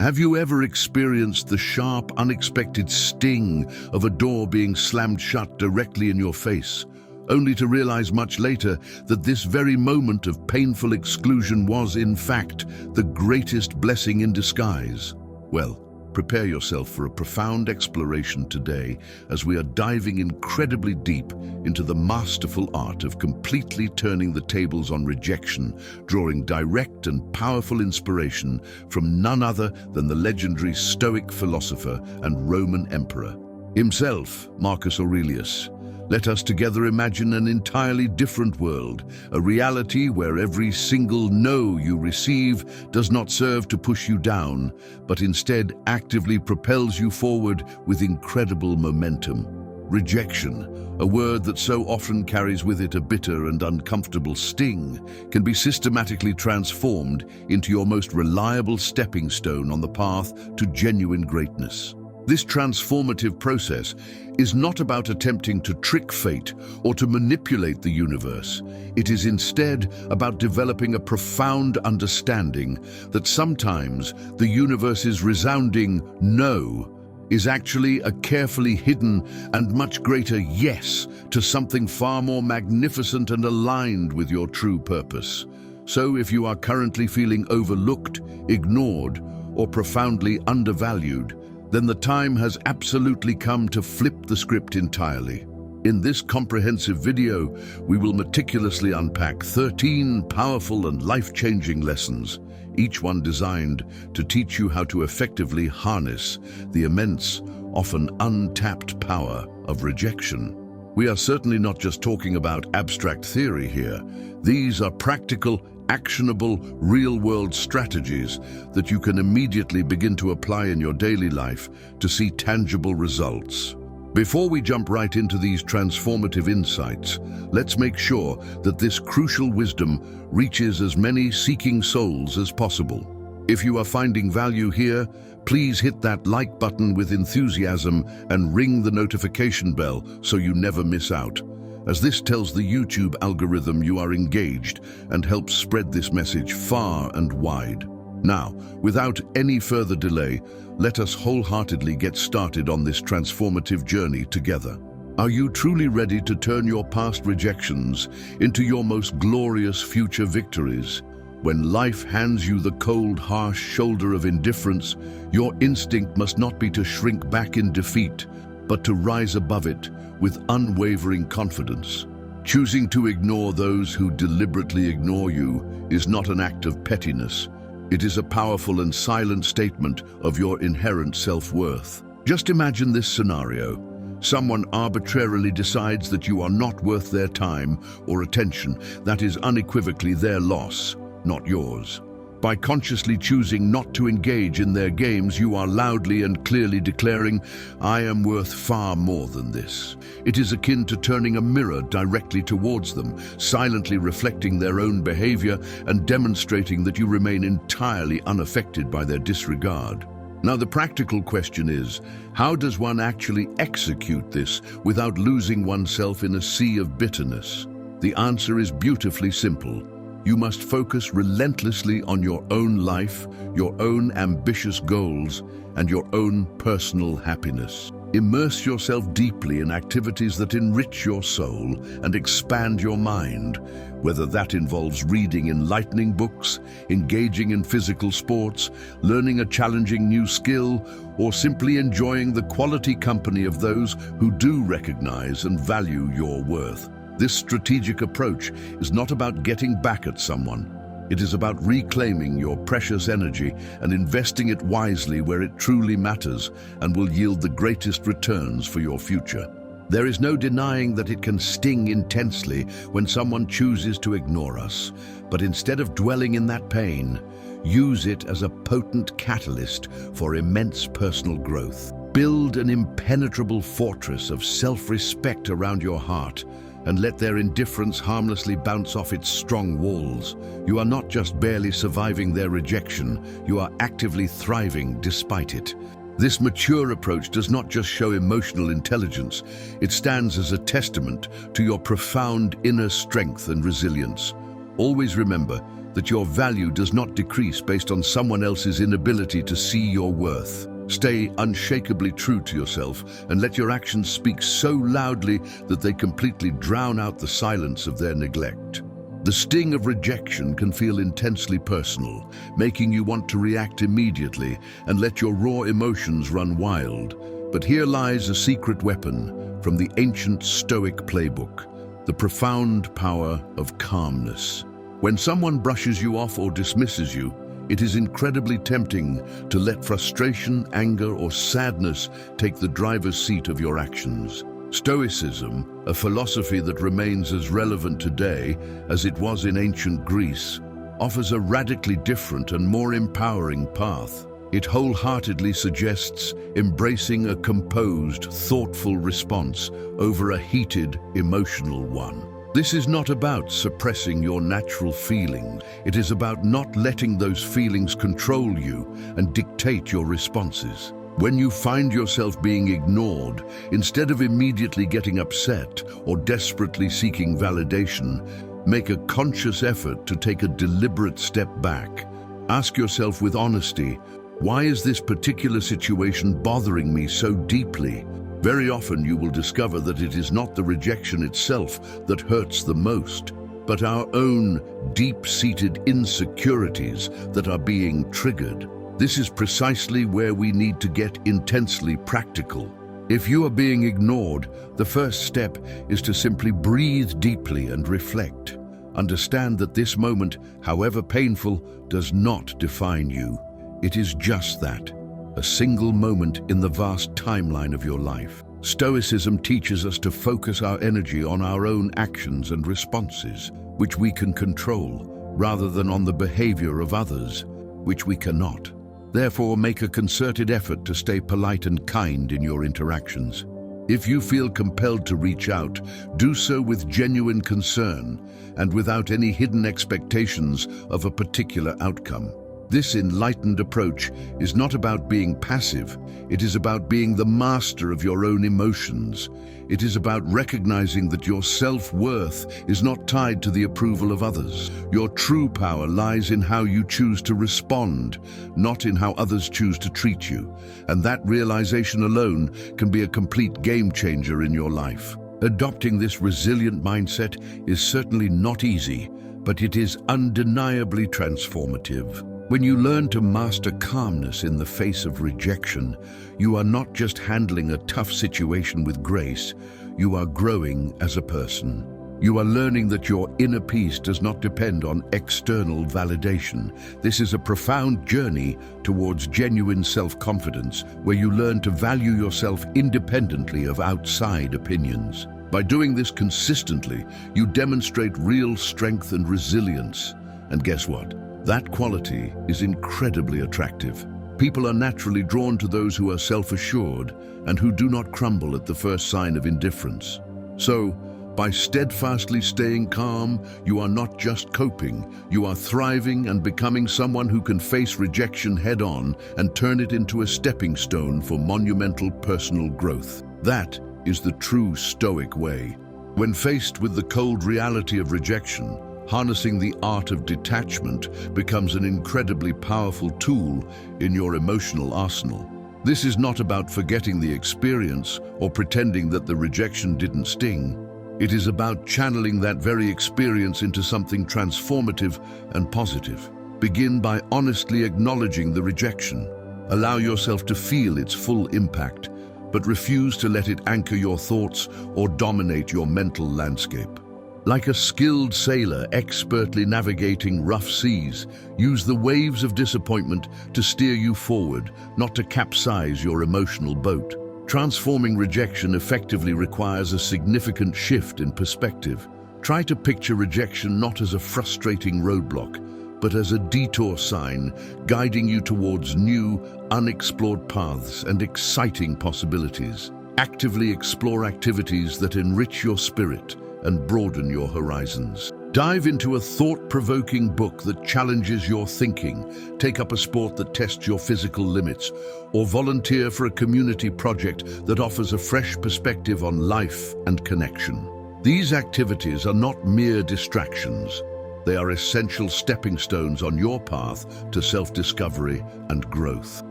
Have you ever experienced the sharp, unexpected sting of a door being slammed shut directly in your face, only to realize much later that this very moment of painful exclusion was, in fact, the greatest blessing in disguise? Well, prepare yourself for a profound exploration today as we are diving incredibly deep into the masterful art of completely turning the tables on rejection, drawing direct and powerful inspiration from none other than the legendary Stoic philosopher and Roman emperor himself, Marcus Aurelius. Let us together imagine an entirely different world, a reality where every single no you receive does not serve to push you down, but instead actively propels you forward with incredible momentum. Rejection, a word that so often carries with it a bitter and uncomfortable sting, can be systematically transformed into your most reliable stepping stone on the path to genuine greatness. This transformative process is not about attempting to trick fate or to manipulate the universe. It is instead about developing a profound understanding that sometimes the universe's resounding no is actually a carefully hidden and much greater yes to something far more magnificent and aligned with your true purpose. So if you are currently feeling overlooked, ignored, or profoundly undervalued, then the time has absolutely come to flip the script entirely. In this comprehensive video, we will meticulously unpack 13 powerful and life-changing lessons, each one designed to teach you how to effectively harness the immense, often untapped power of rejection. We are certainly not just talking about abstract theory here. These are practical, actionable, real-world strategies that you can immediately begin to apply in your daily life to see tangible results. Before we jump right into these transformative insights, let's make sure that this crucial wisdom reaches as many seeking souls as possible. If you are finding value here, please hit that like button with enthusiasm and ring the notification bell so you never miss out, as this tells the YouTube algorithm you are engaged and helps spread this message far and wide. Now, without any further delay, let us wholeheartedly get started on this transformative journey together. Are you truly ready to turn your past rejections into your most glorious future victories? When life hands you the cold, harsh shoulder of indifference, your instinct must not be to shrink back in defeat, but to rise above it with unwavering confidence. Choosing to ignore those who deliberately ignore you is not an act of pettiness. It is a powerful and silent statement of your inherent self-worth. Just imagine this scenario. Someone arbitrarily decides that you are not worth their time or attention. That is unequivocally their loss, not yours. By consciously choosing not to engage in their games, you are loudly and clearly declaring, "I am worth far more than this." It is akin to turning a mirror directly towards them, silently reflecting their own behavior and demonstrating that you remain entirely unaffected by their disregard. Now, the practical question is, how does one actually execute this without losing oneself in a sea of bitterness? The answer is beautifully simple. You must focus relentlessly on your own life, your own ambitious goals, and your own personal happiness. Immerse yourself deeply in activities that enrich your soul and expand your mind, whether that involves reading enlightening books, engaging in physical sports, learning a challenging new skill, or simply enjoying the quality company of those who do recognize and value your worth. This strategic approach is not about getting back at someone. It is about reclaiming your precious energy and investing it wisely where it truly matters and will yield the greatest returns for your future. There is no denying that it can sting intensely when someone chooses to ignore us, but instead of dwelling in that pain, use it as a potent catalyst for immense personal growth. Build an impenetrable fortress of self-respect around your heart and let their indifference harmlessly bounce off its strong walls. You are not just barely surviving their rejection, you are actively thriving despite it. This mature approach does not just show emotional intelligence, it stands as a testament to your profound inner strength and resilience. Always remember, that your value does not decrease based on someone else's inability to see your worth. Stay unshakably true to yourself and let your actions speak so loudly that they completely drown out the silence of their neglect. The sting of rejection can feel intensely personal, making you want to react immediately and let your raw emotions run wild. But here lies a secret weapon from the ancient Stoic playbook: the profound power of calmness. When someone brushes you off or dismisses you, it is incredibly tempting to let frustration, anger, or sadness take the driver's seat of your actions. Stoicism, a philosophy that remains as relevant today as it was in ancient Greece, offers a radically different and more empowering path. It wholeheartedly suggests embracing a composed, thoughtful response over a heated, emotional one. This is not about suppressing your natural feelings. It is about not letting those feelings control you and dictate your responses. When you find yourself being ignored, instead of immediately getting upset or desperately seeking validation, make a conscious effort to take a deliberate step back. Ask yourself with honesty, why is this particular situation bothering me so deeply? Very often you will discover that it is not the rejection itself that hurts the most, but our own deep-seated insecurities that are being triggered. This is precisely where we need to get intensely practical. If you are being ignored, the first step is to simply breathe deeply and reflect. Understand that this moment, however painful, does not define you. It is just that. A single moment in the vast timeline of your life. Stoicism teaches us to focus our energy on our own actions and responses, which we can control, rather than on the behavior of others, which we cannot. Therefore, make a concerted effort to stay polite and kind in your interactions. If you feel compelled to reach out, do so with genuine concern and without any hidden expectations of a particular outcome. This enlightened approach is not about being passive. It is about being the master of your own emotions. It is about recognizing that your self-worth is not tied to the approval of others. Your true power lies in how you choose to respond, not in how others choose to treat you. And that realization alone can be a complete game changer in your life. Adopting this resilient mindset is certainly not easy, but it is undeniably transformative. When you learn to master calmness in the face of rejection, you are not just handling a tough situation with grace, you are growing as a person. You are learning that your inner peace does not depend on external validation. This is a profound journey towards genuine self-confidence, where you learn to value yourself independently of outside opinions. By doing this consistently, you demonstrate real strength and resilience. And guess what? That quality is incredibly attractive. People are naturally drawn to those who are self-assured and who do not crumble at the first sign of indifference. So, by steadfastly staying calm, you are not just coping, you are thriving and becoming someone who can face rejection head-on and turn it into a stepping stone for monumental personal growth. That is the true Stoic way. When faced with the cold reality of rejection, harnessing the art of detachment becomes an incredibly powerful tool in your emotional arsenal. This is not about forgetting the experience or pretending that the rejection didn't sting. It is about channeling that very experience into something transformative and positive. Begin by honestly acknowledging the rejection. Allow yourself to feel its full impact, but refuse to let it anchor your thoughts or dominate your mental landscape. Like a skilled sailor expertly navigating rough seas, use the waves of disappointment to steer you forward, not to capsize your emotional boat. Transforming rejection effectively requires a significant shift in perspective. Try to picture rejection not as a frustrating roadblock, but as a detour sign guiding you towards new, unexplored paths and exciting possibilities. Actively explore activities that enrich your spirit and broaden your horizons. Dive into a thought-provoking book that challenges your thinking, take up a sport that tests your physical limits, or volunteer for a community project that offers a fresh perspective on life and connection. These activities are not mere distractions. They are essential stepping stones on your path to self-discovery and growth.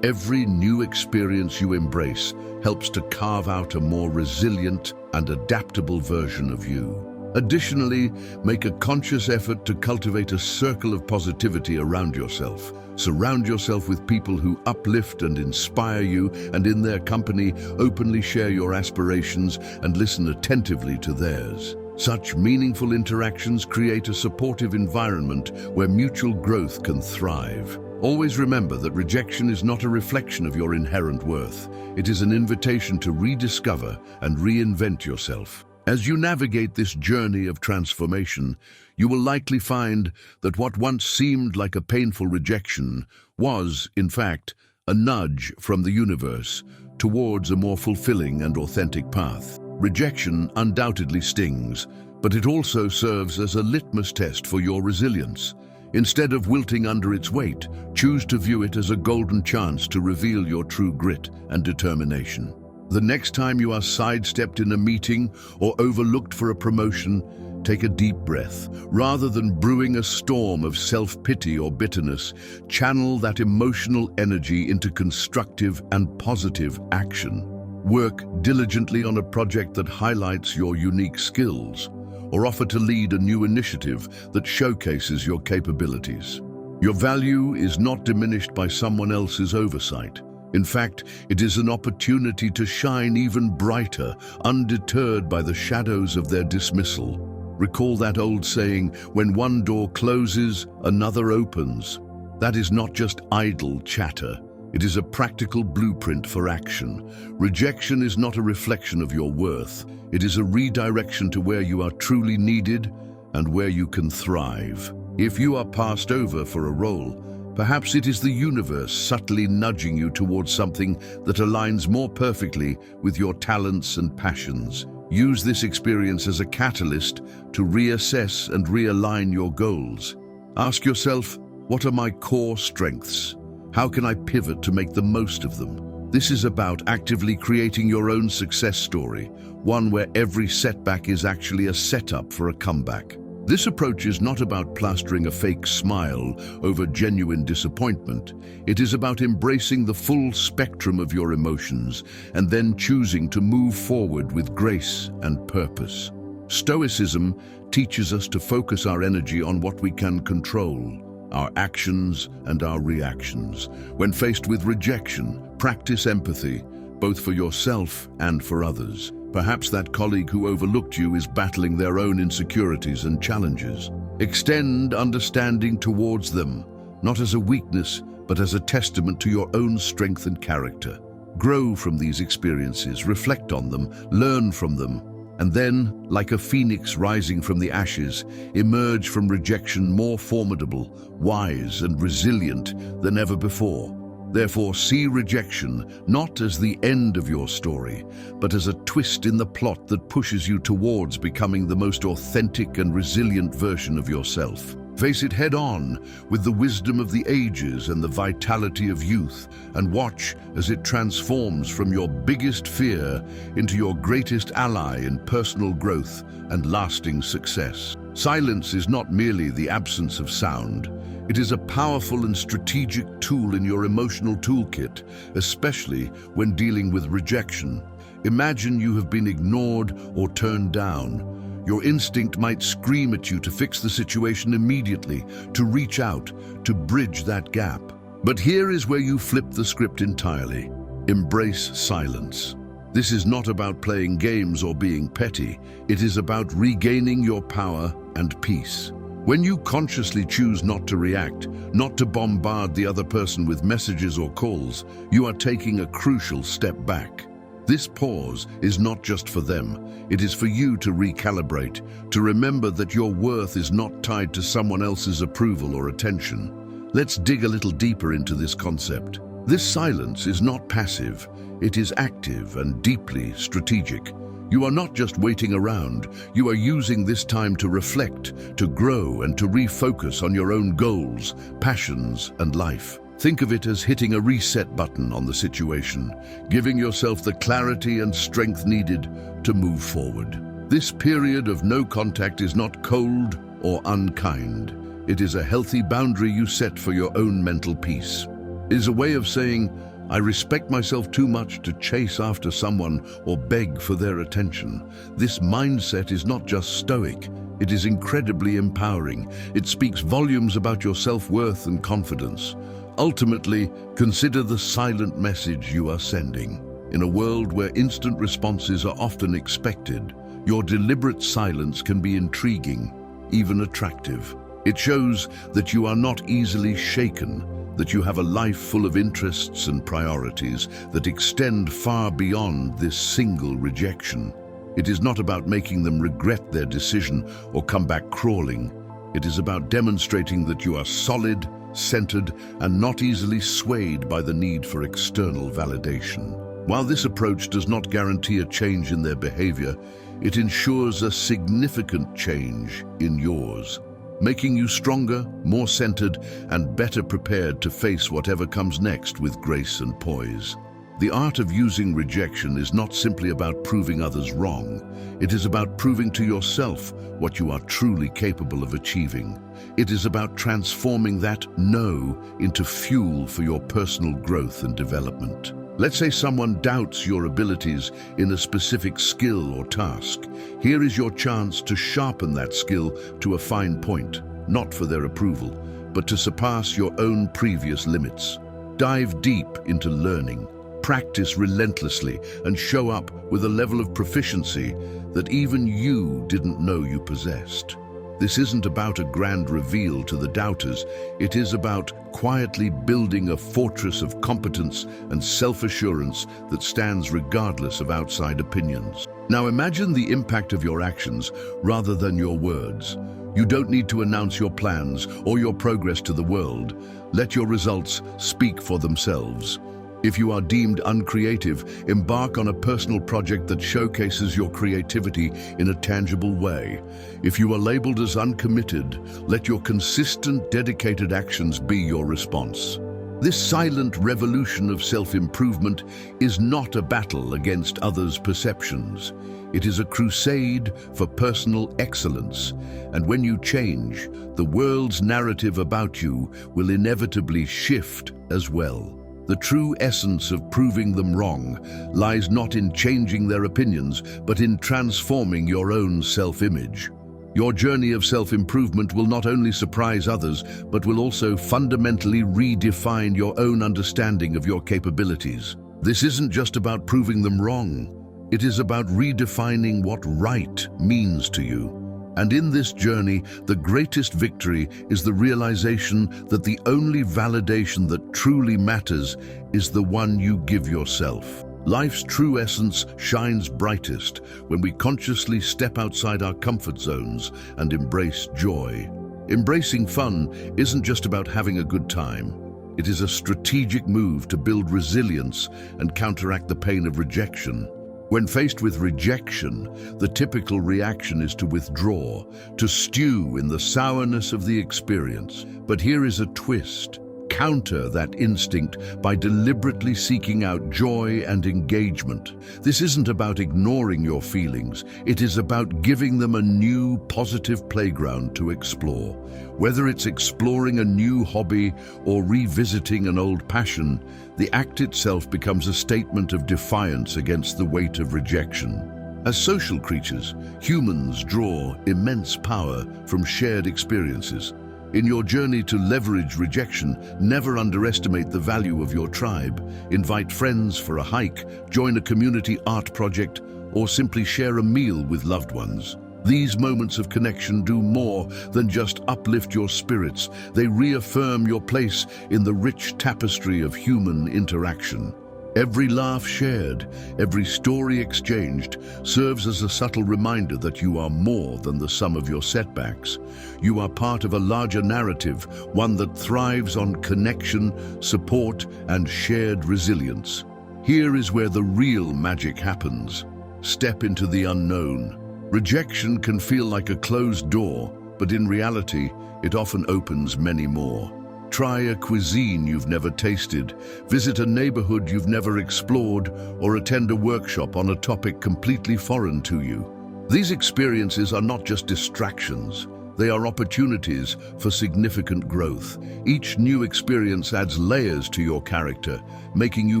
Every new experience you embrace helps to carve out a more resilient and adaptable version of you. Additionally, make a conscious effort to cultivate a circle of positivity around yourself. Surround yourself with people who uplift and inspire you, and in their company, openly share your aspirations and listen attentively to theirs. Such meaningful interactions create a supportive environment where mutual growth can thrive. Always remember that rejection is not a reflection of your inherent worth. It is an invitation to rediscover and reinvent yourself. As you navigate this journey of transformation, you will likely find that what once seemed like a painful rejection was, in fact, a nudge from the universe towards a more fulfilling and authentic path. Rejection undoubtedly stings, but it also serves as a litmus test for your resilience. Instead of wilting under its weight, choose to view it as a golden chance to reveal your true grit and determination. The next time you are sidestepped in a meeting or overlooked for a promotion, take a deep breath. Rather than brewing a storm of self-pity or bitterness, channel that emotional energy into constructive and positive action. Work diligently on a project that highlights your unique skills, or offer to lead a new initiative that showcases your capabilities. Your value is not diminished by someone else's oversight. In fact, it is an opportunity to shine even brighter, undeterred by the shadows of their dismissal. Recall that old saying, when one door closes, another opens. That is not just idle chatter. It is a practical blueprint for action. Rejection is not a reflection of your worth. It is a redirection to where you are truly needed and where you can thrive. If you are passed over for a role, perhaps it is the universe subtly nudging you towards something that aligns more perfectly with your talents and passions. Use this experience as a catalyst to reassess and realign your goals. Ask yourself, what are my core strengths? How can I pivot to make the most of them? This is about actively creating your own success story, one where every setback is actually a setup for a comeback. This approach is not about plastering a fake smile over genuine disappointment. It is about embracing the full spectrum of your emotions and then choosing to move forward with grace and purpose. Stoicism teaches us to focus our energy on what we can control, our actions and our reactions. When faced with rejection, practice empathy, both for yourself and for others. Perhaps that colleague who overlooked you is battling their own insecurities and challenges. Extend understanding towards them, not as a weakness, but as a testament to your own strength and character. Grow from these experiences, reflect on them, learn from them, and then, like a phoenix rising from the ashes, emerge from rejection more formidable, wise, and resilient than ever before. Therefore, see rejection not as the end of your story, but as a twist in the plot that pushes you towards becoming the most authentic and resilient version of yourself. Face it head-on with the wisdom of the ages and the vitality of youth, and watch as it transforms from your biggest fear into your greatest ally in personal growth and lasting success. Silence is not merely the absence of sound. It is a powerful and strategic tool in your emotional toolkit, especially when dealing with rejection. Imagine you have been ignored or turned down. Your instinct might scream at you to fix the situation immediately, to reach out, to bridge that gap. But here is where you flip the script entirely. Embrace silence. This is not about playing games or being petty. It is about regaining your power and peace. When you consciously choose not to react, not to bombard the other person with messages or calls, you are taking a crucial step back. This pause is not just for them. It is for you to recalibrate, to remember that your worth is not tied to someone else's approval or attention. Let's dig a little deeper into this concept. This silence is not passive. It is active and deeply strategic. You are not just waiting around. You are using this time to reflect, to grow, and to refocus on your own goals, passions, and life. Think of it as hitting a reset button on the situation, giving yourself the clarity and strength needed to move forward. This period of no contact is not cold or unkind. It is a healthy boundary you set for your own mental peace. It is a way of saying, I respect myself too much to chase after someone or beg for their attention. This mindset is not just stoic, it is incredibly empowering. It speaks volumes about your self-worth and confidence. Ultimately, consider the silent message you are sending. In a world where instant responses are often expected, your deliberate silence can be intriguing, even attractive. It shows that you are not easily shaken, that you have a life full of interests and priorities that extend far beyond this single rejection. It is not about making them regret their decision or come back crawling. It is about demonstrating that you are solid, centered, and not easily swayed by the need for external validation. While this approach does not guarantee a change in their behavior, it ensures a significant change in yours, making you stronger, more centered, and better prepared to face whatever comes next with grace and poise. The art of using rejection is not simply about proving others wrong. It is about proving to yourself what you are truly capable of achieving. It is about transforming that no into fuel for your personal growth and development. Let's say someone doubts your abilities in a specific skill or task. Here is your chance to sharpen that skill to a fine point, not for their approval, but to surpass your own previous limits. Dive deep into learning, practice relentlessly, and show up with a level of proficiency that even you didn't know you possessed. This isn't about a grand reveal to the doubters. It is about quietly building a fortress of competence and self-assurance that stands regardless of outside opinions. Now imagine the impact of your actions rather than your words. You don't need to announce your plans or your progress to the world. Let your results speak for themselves. If you are deemed uncreative, embark on a personal project that showcases your creativity in a tangible way. If you are labeled as uncommitted, let your consistent, dedicated actions be your response. This silent revolution of self-improvement is not a battle against others' perceptions. It is a crusade for personal excellence. And when you change, the world's narrative about you will inevitably shift as well. The true essence of proving them wrong lies not in changing their opinions, but in transforming your own self-image. Your journey of self-improvement will not only surprise others, but will also fundamentally redefine your own understanding of your capabilities. This isn't just about proving them wrong. It is about redefining what right means to you. And in this journey, the greatest victory is the realization that the only validation that truly matters is the one you give yourself. Life's true essence shines brightest when we consciously step outside our comfort zones and embrace joy. Embracing fun isn't just about having a good time. It is a strategic move to build resilience and counteract the pain of rejection. When faced with rejection, the typical reaction is to withdraw, to stew in the sourness of the experience. But here is a twist. Counter that instinct by deliberately seeking out joy and engagement. This isn't about ignoring your feelings. It is about giving them a new, positive playground to explore. Whether it's exploring a new hobby or revisiting an old passion, the act itself becomes a statement of defiance against the weight of rejection. As social creatures, humans draw immense power from shared experiences. In your journey to leverage rejection, never underestimate the value of your tribe. Invite friends for a hike, join a community art project, or simply share a meal with loved ones. These moments of connection do more than just uplift your spirits. They reaffirm your place in the rich tapestry of human interaction. Every laugh shared, every story exchanged, serves as a subtle reminder that you are more than the sum of your setbacks. You are part of a larger narrative, one that thrives on connection, support, and shared resilience. Here is where the real magic happens. Step into the unknown. Rejection can feel like a closed door, but in reality, it often opens many more. Try a cuisine you've never tasted, visit a neighborhood you've never explored, or attend a workshop on a topic completely foreign to you. These experiences are not just distractions, They are opportunities for significant growth. Each new experience adds layers to your character, making you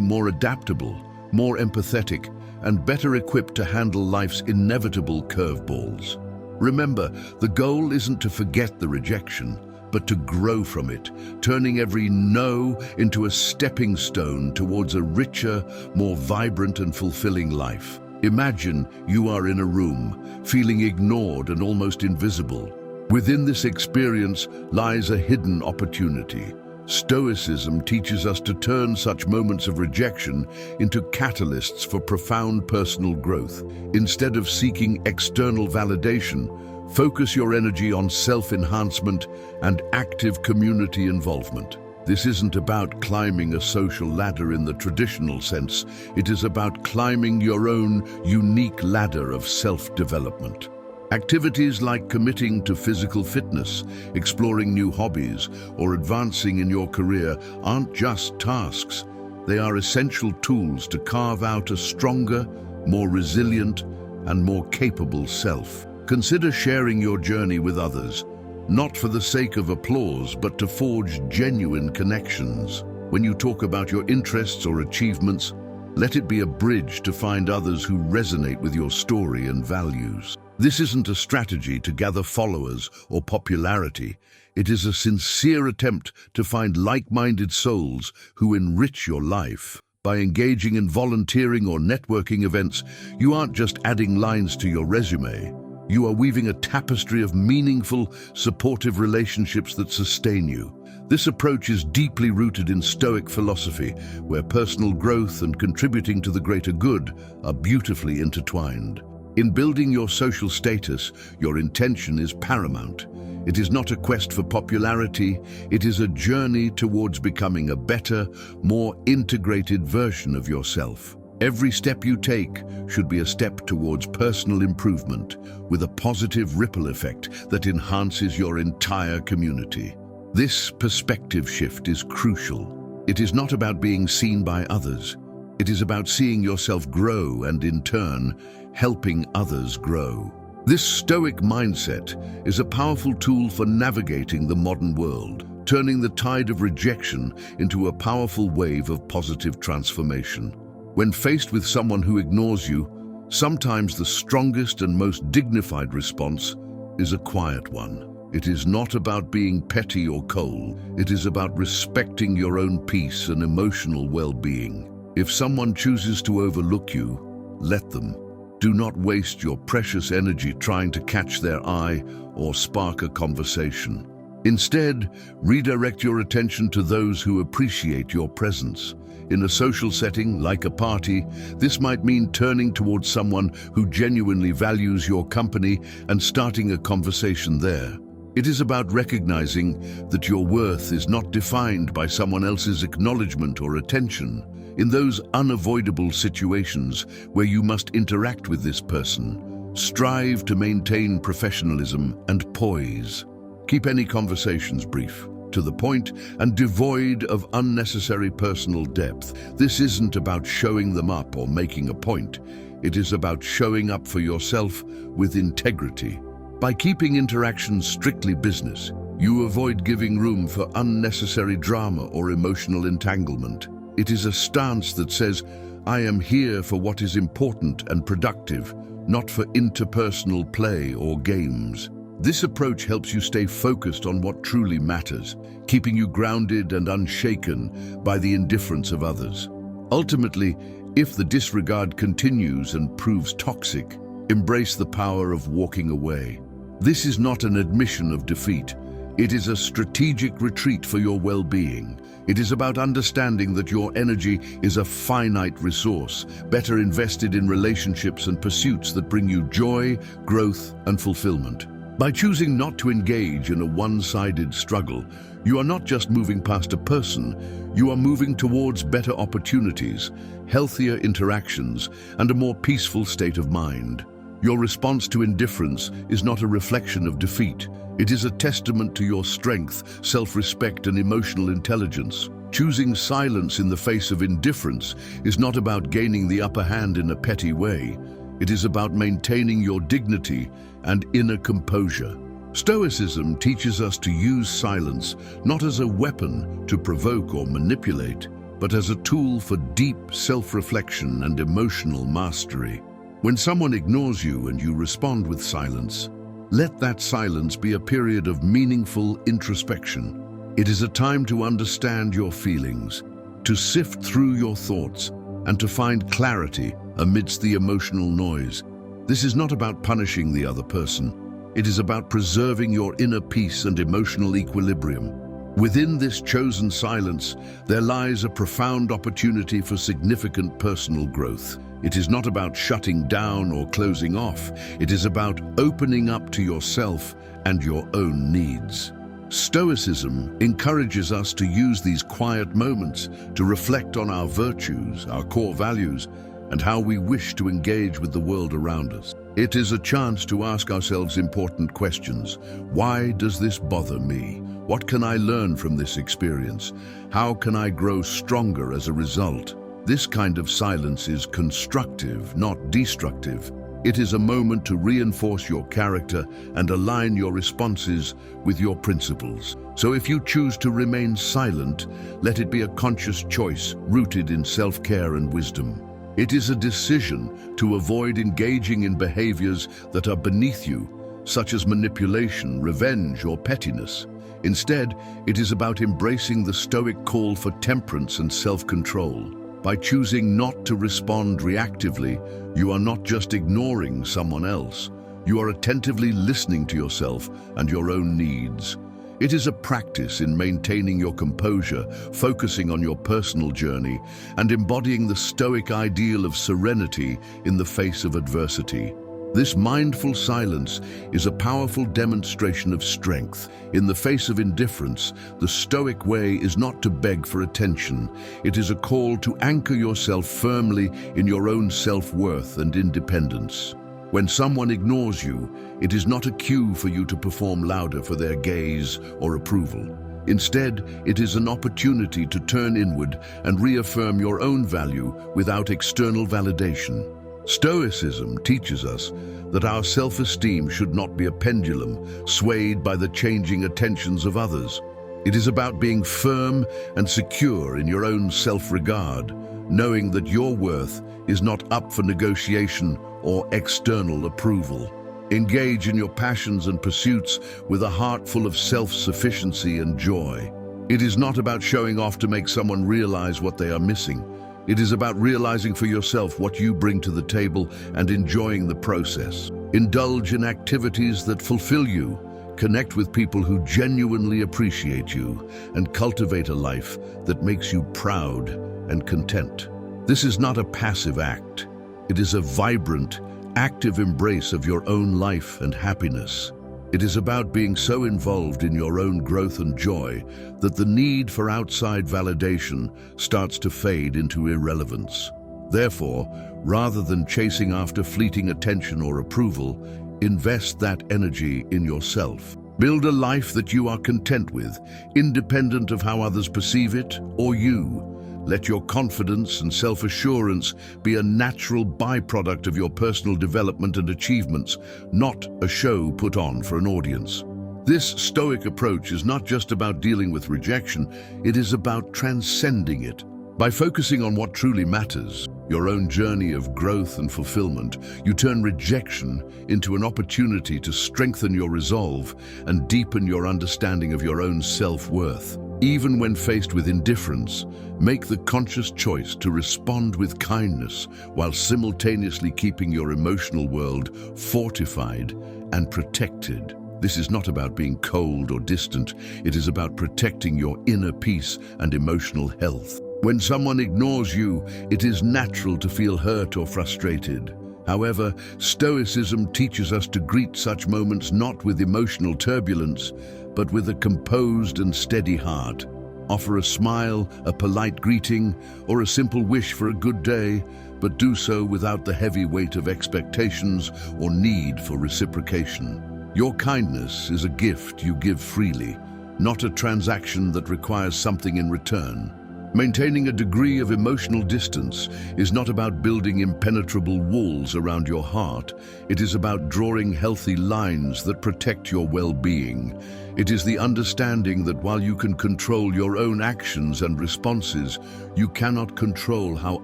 more adaptable, more empathetic, and better equipped to handle life's inevitable curveballs. Remember, the goal isn't to forget the rejection, but to grow from it, turning every no into a stepping stone towards a richer, more vibrant and fulfilling life. Imagine you are in a room, feeling ignored and almost invisible. Within this experience lies a hidden opportunity. Stoicism teaches us to turn such moments of rejection into catalysts for profound personal growth. Instead of seeking external validation, focus your energy on self-enhancement and active community involvement. This isn't about climbing a social ladder in the traditional sense. It is about climbing your own unique ladder of self-development. Activities like committing to physical fitness, exploring new hobbies, or advancing in your career aren't just tasks. They are essential tools to carve out a stronger, more resilient, and more capable self. Consider sharing your journey with others, not for the sake of applause, but to forge genuine connections. When you talk about your interests or achievements, let it be a bridge to find others who resonate with your story and values. This isn't a strategy to gather followers or popularity. It is a sincere attempt to find like-minded souls who enrich your life. By engaging in volunteering or networking events, you aren't just adding lines to your resume. You are weaving a tapestry of meaningful, supportive relationships that sustain you. This approach is deeply rooted in Stoic philosophy, where personal growth and contributing to the greater good are beautifully intertwined. In building your social status, your intention is paramount. It is not a quest for popularity, it is a journey towards becoming a better, more integrated version of yourself. Every step you take should be a step towards personal improvement, with a positive ripple effect that enhances your entire community. This perspective shift is crucial. It is not about being seen by others. It is about seeing yourself grow and, in turn, helping others grow. This Stoic mindset is a powerful tool for navigating the modern world, turning the tide of rejection into a powerful wave of positive transformation. When faced with someone who ignores you, sometimes the strongest and most dignified response is a quiet one. It is not about being petty or cold. It is about respecting your own peace and emotional well-being. If someone chooses to overlook you, let them. Do not waste your precious energy trying to catch their eye or spark a conversation. Instead, redirect your attention to those who appreciate your presence. In a social setting, like a party, this might mean turning towards someone who genuinely values your company and starting a conversation there. It is about recognizing that your worth is not defined by someone else's acknowledgement or attention. In those unavoidable situations where you must interact with this person, strive to maintain professionalism and poise. Keep any conversations brief, to the point, and devoid of unnecessary personal depth. This isn't about showing them up or making a point. It is about showing up for yourself with integrity. By keeping interactions strictly business, you avoid giving room for unnecessary drama or emotional entanglement. It is a stance that says, I am here for what is important and productive, not for interpersonal play or games. This approach helps you stay focused on what truly matters, keeping you grounded and unshaken by the indifference of others. Ultimately, if the disregard continues and proves toxic, embrace the power of walking away. This is not an admission of defeat. It is a strategic retreat for your well-being. It is about understanding that your energy is a finite resource, better invested in relationships and pursuits that bring you joy, growth, and fulfillment. By choosing not to engage in a one-sided struggle, you are not just moving past a person, you are moving towards better opportunities, healthier interactions, and a more peaceful state of mind. Your response to indifference is not a reflection of defeat. It is a testament to your strength, self-respect, and emotional intelligence. Choosing silence in the face of indifference is not about gaining the upper hand in a petty way. It is about maintaining your dignity and inner composure. Stoicism teaches us to use silence not as a weapon to provoke or manipulate, but as a tool for deep self-reflection and emotional mastery. When someone ignores you and you respond with silence, let that silence be a period of meaningful introspection. It is a time to understand your feelings, to sift through your thoughts, and to find clarity amidst the emotional noise. This is not about punishing the other person. It is about preserving your inner peace and emotional equilibrium. Within this chosen silence, there lies a profound opportunity for significant personal growth. It is not about shutting down or closing off. It is about opening up to yourself and your own needs. Stoicism encourages us to use these quiet moments to reflect on our virtues, our core values, and how we wish to engage with the world around us. It is a chance to ask ourselves important questions. Why does this bother me? What can I learn from this experience? How can I grow stronger as a result? This kind of silence is constructive, not destructive. It is a moment to reinforce your character and align your responses with your principles. So if you choose to remain silent, let it be a conscious choice rooted in self-care and wisdom. It is a decision to avoid engaging in behaviors that are beneath you, such as manipulation, revenge, or pettiness. Instead, it is about embracing the Stoic call for temperance and self-control. By choosing not to respond reactively, you are not just ignoring someone else. You are attentively listening to yourself and your own needs. It is a practice in maintaining your composure, focusing on your personal journey, and embodying the Stoic ideal of serenity in the face of adversity. This mindful silence is a powerful demonstration of strength. In the face of indifference, the Stoic way is not to beg for attention. It is a call to anchor yourself firmly in your own self-worth and independence. When someone ignores you, it is not a cue for you to perform louder for their gaze or approval. Instead, it is an opportunity to turn inward and reaffirm your own value without external validation. Stoicism teaches us that our self-esteem should not be a pendulum swayed by the changing attentions of others. It is about being firm and secure in your own self-regard, knowing that your worth is not up for negotiation or external approval. Engage in your passions and pursuits with a heart full of self-sufficiency and joy. It is not about showing off to make someone realize what they are missing. It is about realizing for yourself what you bring to the table and enjoying the process. Indulge in activities that fulfill you, connect with people who genuinely appreciate you, and cultivate a life that makes you proud and content. This is not a passive act. It is a vibrant, active embrace of your own life and happiness. It is about being so involved in your own growth and joy that the need for outside validation starts to fade into irrelevance. Therefore, rather than chasing after fleeting attention or approval, invest that energy in yourself. Build a life that you are content with, independent of how others perceive it or you. Let your confidence and self-assurance be a natural byproduct of your personal development and achievements, not a show put on for an audience. This Stoic approach is not just about dealing with rejection, it is about transcending it. By focusing on what truly matters, your own journey of growth and fulfillment, you turn rejection into an opportunity to strengthen your resolve and deepen your understanding of your own self-worth. Even when faced with indifference, make the conscious choice to respond with kindness while simultaneously keeping your emotional world fortified and protected. This is not about being cold or distant. It is about protecting your inner peace and emotional health. When someone ignores you, it is natural to feel hurt or frustrated. However, Stoicism teaches us to greet such moments not with emotional turbulence, but with a composed and steady heart. Offer a smile, a polite greeting, or a simple wish for a good day, but do so without the heavy weight of expectations or need for reciprocation. Your kindness is a gift you give freely, not a transaction that requires something in return. Maintaining a degree of emotional distance is not about building impenetrable walls around your heart. It is about drawing healthy lines that protect your well-being. It is the understanding that while you can control your own actions and responses, you cannot control how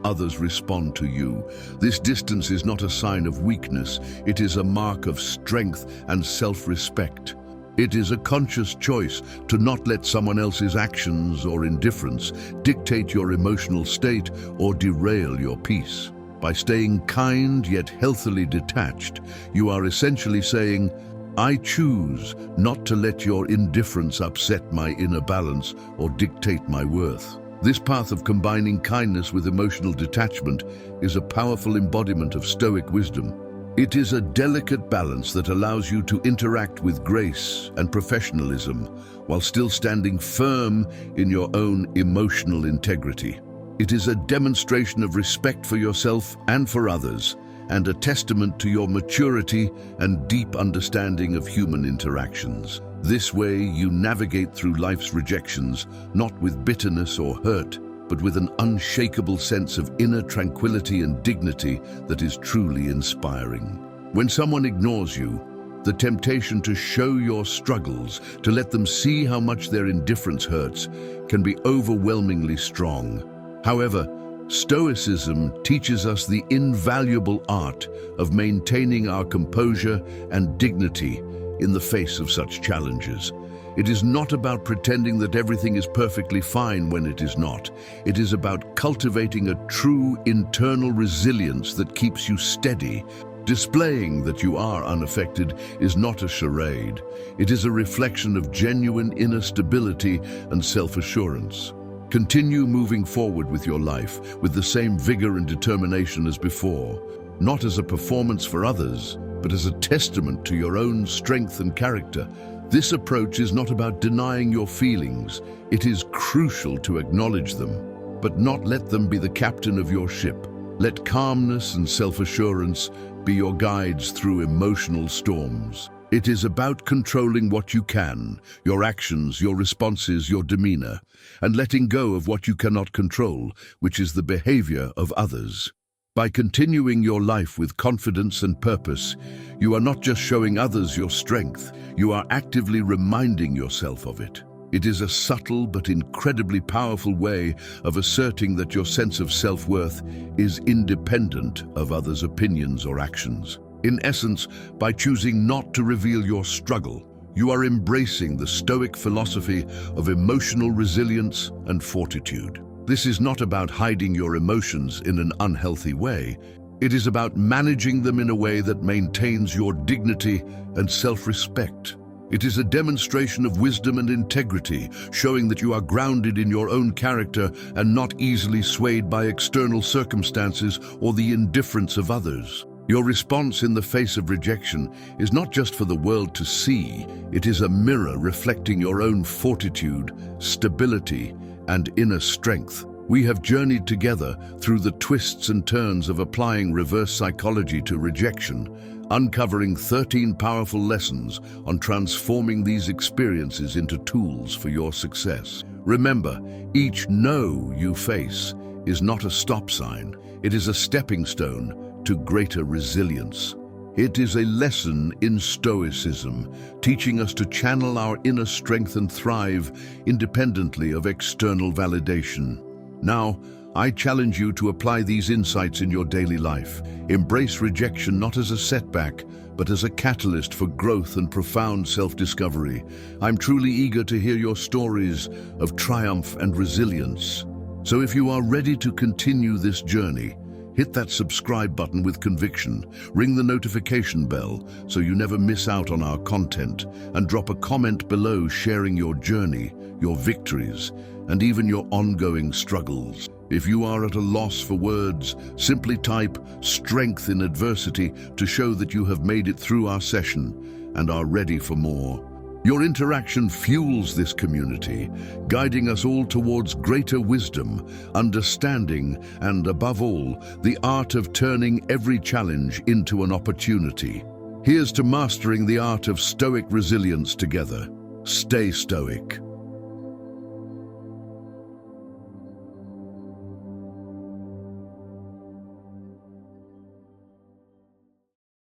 others respond to you. This distance is not a sign of weakness. It is a mark of strength and self-respect. It is a conscious choice to not let someone else's actions or indifference dictate your emotional state or derail your peace. By staying kind yet healthily detached, you are essentially saying, I choose not to let your indifference upset my inner balance or dictate my worth. This path of combining kindness with emotional detachment is a powerful embodiment of Stoic wisdom. It is a delicate balance that allows you to interact with grace and professionalism while still standing firm in your own emotional integrity. It is a demonstration of respect for yourself and for others, and a testament to your maturity and deep understanding of human interactions. This way, you navigate through life's rejections, not with bitterness or hurt, but with an unshakable sense of inner tranquility and dignity that is truly inspiring. When someone ignores you, the temptation to show your struggles, to let them see how much their indifference hurts, can be overwhelmingly strong. However, Stoicism teaches us the invaluable art of maintaining our composure and dignity in the face of such challenges. It is not about pretending that everything is perfectly fine when it is not. It is about cultivating a true internal resilience that keeps you steady. Displaying that you are unaffected is not a charade. It is a reflection of genuine inner stability and self-assurance. Continue moving forward with your life with the same vigor and determination as before, not as a performance for others, but as a testament to your own strength and character. This approach is not about denying your feelings. It is crucial to acknowledge them, but not let them be the captain of your ship. Let calmness and self-assurance be your guides through emotional storms. It is about controlling what you can, your actions, your responses, your demeanor, and letting go of what you cannot control, which is the behavior of others. By continuing your life with confidence and purpose, you are not just showing others your strength, you are actively reminding yourself of it. It is a subtle but incredibly powerful way of asserting that your sense of self-worth is independent of others' opinions or actions. In essence, by choosing not to reveal your struggle, you are embracing the Stoic philosophy of emotional resilience and fortitude. This is not about hiding your emotions in an unhealthy way. It is about managing them in a way that maintains your dignity and self-respect. It is a demonstration of wisdom and integrity, showing that you are grounded in your own character and not easily swayed by external circumstances or the indifference of others. Your response in the face of rejection is not just for the world to see, it is a mirror reflecting your own fortitude, stability, and inner strength. We have journeyed together through the twists and turns of applying reverse psychology to rejection, uncovering 13 powerful lessons on transforming these experiences into tools for your success. Remember, each no you face is not a stop sign, it is a stepping stone to greater resilience. It is a lesson in Stoicism, teaching us to channel our inner strength and thrive independently of external validation. Now, I challenge you to apply these insights in your daily life. Embrace rejection not as a setback, but as a catalyst for growth and profound self-discovery. I'm truly eager to hear your stories of triumph and resilience. So if you are ready to continue this journey, hit that subscribe button with conviction, ring the notification bell so you never miss out on our content, and drop a comment below sharing your journey, your victories, and even your ongoing struggles. If you are at a loss for words, simply type "strength in adversity" to show that you have made it through our session and are ready for more. Your interaction fuels this community, guiding us all towards greater wisdom, understanding, and above all, the art of turning every challenge into an opportunity. Here's to mastering the art of Stoic resilience together. Stay Stoic.